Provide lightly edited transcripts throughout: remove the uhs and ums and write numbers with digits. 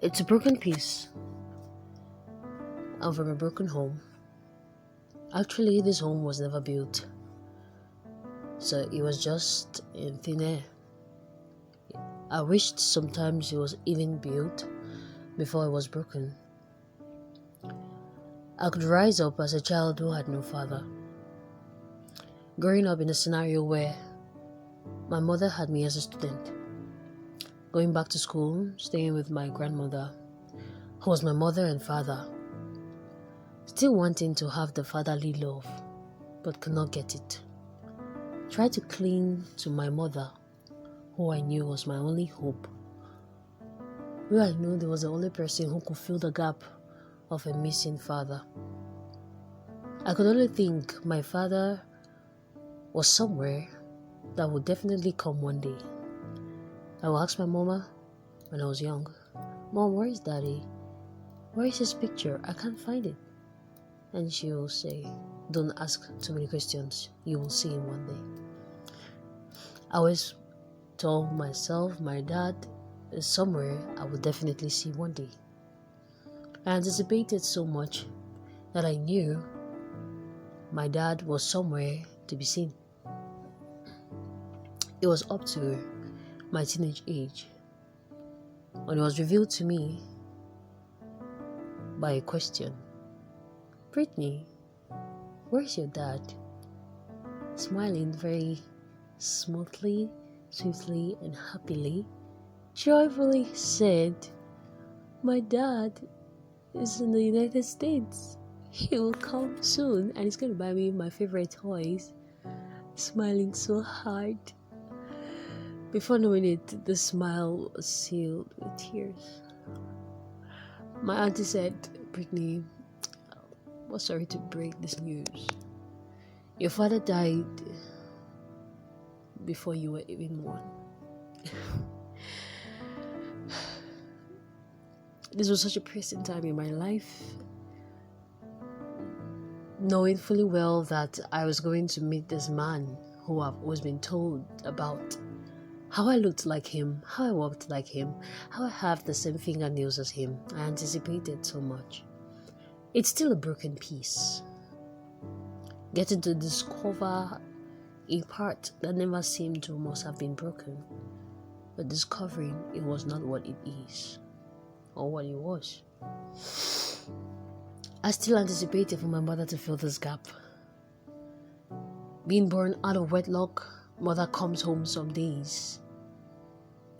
It's a broken piece. I'm from a broken home. Actually, this home was never built, so it was just in thin air. I wished sometimes it was even built before it was broken. I could rise up as a child who had no father. Growing up in a scenario where my mother had me as a student, going back to school, staying with my grandmother, who was my mother and father, still wanting to have the fatherly love, but could not get it. Tried to cling to my mother, who I knew was my only hope, who I knew there was the only person who could fill the gap of a missing father. I could only think my father was somewhere that would definitely come one day. I will ask my mama when I was young, "Mom, where is Daddy? Where is his picture? I can't find it." And she will say, "Don't ask too many questions. You will see him one day." I always told myself my dad is somewhere I will definitely see one day. I anticipated so much that I knew my dad was somewhere to be seen. It was up to my teenage age when it was revealed to me by a question, "Brittany, where's your dad?" Smiling very smoothly, swiftly, and happily, joyfully said, "My dad is in the United States. He will come soon and he's going to buy me my favorite toys." Smiling so hard. Before knowing it, the smile was sealed with tears. My auntie said, "Brittany, I'm sorry to break this news. Your father died before you were even born." This was such a pressing time in my life, knowing fully well that I was going to meet this man who I've always been told about. How I looked like him, how I walked like him, how I have the same fingernails as him. I anticipated so much. It's still a broken piece. Getting to discover a part that never seemed to must have been broken, but discovering it was not what it is, or what it was. I still anticipated for my mother to fill this gap. Being born out of wedlock, mother comes home some days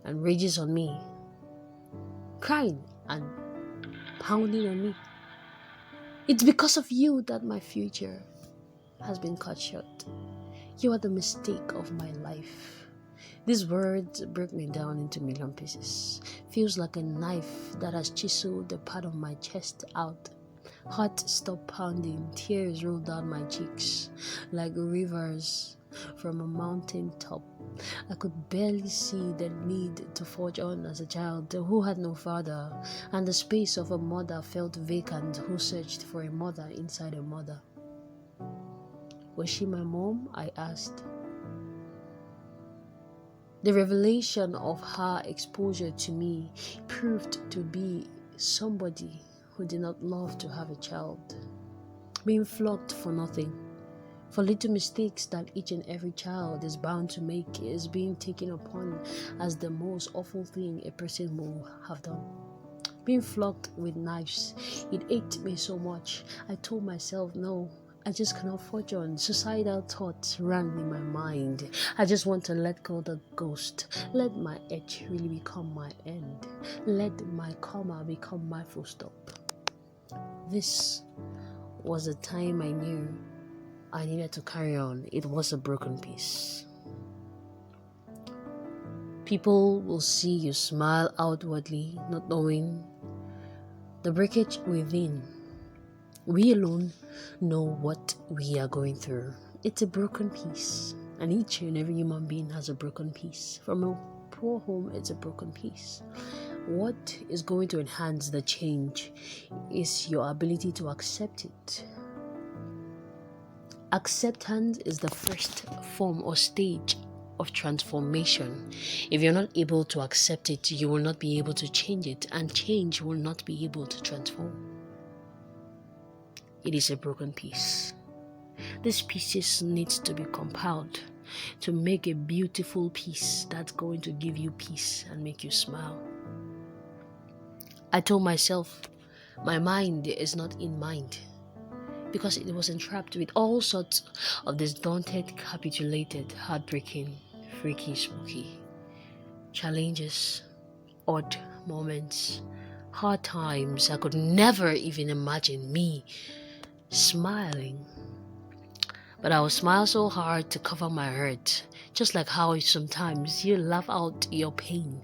and rages on me, crying and pounding on me. "It's because of you that my future has been cut short. You are the mistake of my life." These words break me down into a million pieces. Feels like a knife that has chiseled the part of my chest out. Heart stopped pounding, tears rolled down my cheeks like rivers from a mountain top. I could barely see the need to forge on as a child who had no father, and the space of a mother felt vacant who searched for a mother inside a mother. Was she my mom? I asked. The revelation of her exposure to me proved to be somebody who did not love to have a child, being flogged for nothing, for little mistakes that each and every child is bound to make, is being taken upon as the most awful thing a person will have done. Being flogged with knives, it ached me so much. I told myself, no, I just cannot forge on. Suicidal thoughts ran in my mind. I just want to let go the ghost. Let my edge really become my end. Let my comma become my full stop. This was the time I knew I needed to carry on. It was a broken piece. People will see you smile outwardly, not knowing the breakage within. We alone know what we are going through. It's a broken piece, and each and every human being has a broken piece. From a poor home, it's a broken piece. What is going to enhance the change is your ability to accept it. Acceptance is the first form or stage of transformation. If you're not able to accept it, you will not be able to change it, and change will not be able to transform. It is a broken piece. These pieces need to be compiled to make a beautiful piece that's going to give you peace and make you smile. I told myself my mind is not in mind, because it was entrapped with all sorts of disdaunted, capitulated, heartbreaking, freaky, spooky challenges, odd moments, hard times. I could never even imagine me smiling. But I would smile so hard to cover my hurt, just like how sometimes you laugh out your pain.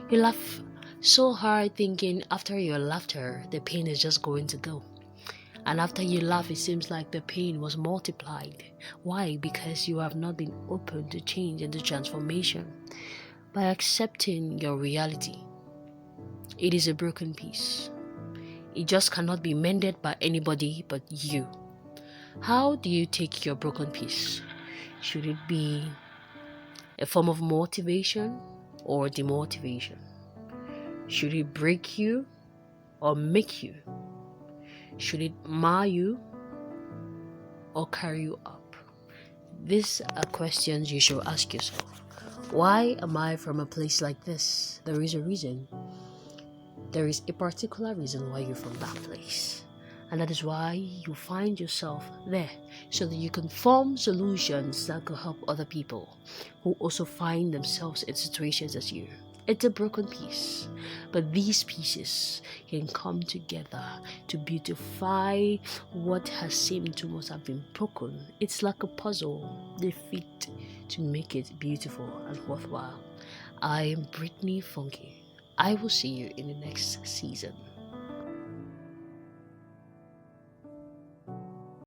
You laugh so hard thinking after your laughter, the pain is just going to go. And after you laugh, it seems like the pain was multiplied. Why? Because you have not been open to change and to transformation. By accepting your reality, it is a broken piece. It just cannot be mended by anybody but you. How do you take your broken piece? Should it be a form of motivation or demotivation? Should it break you or make you? Should it mar you or carry you up? These are questions you should ask yourself. Why am I from a place like this? There is a reason. There is a particular reason why you're from that place. And that is why you find yourself there, so that you can form solutions that could help other people who also find themselves in situations as you. It's a broken piece, but these pieces can come together to beautify what has seemed to must have been broken. It's like a puzzle. They fit to make it beautiful and worthwhile. I am Brittany Funky. I will see you in the next season.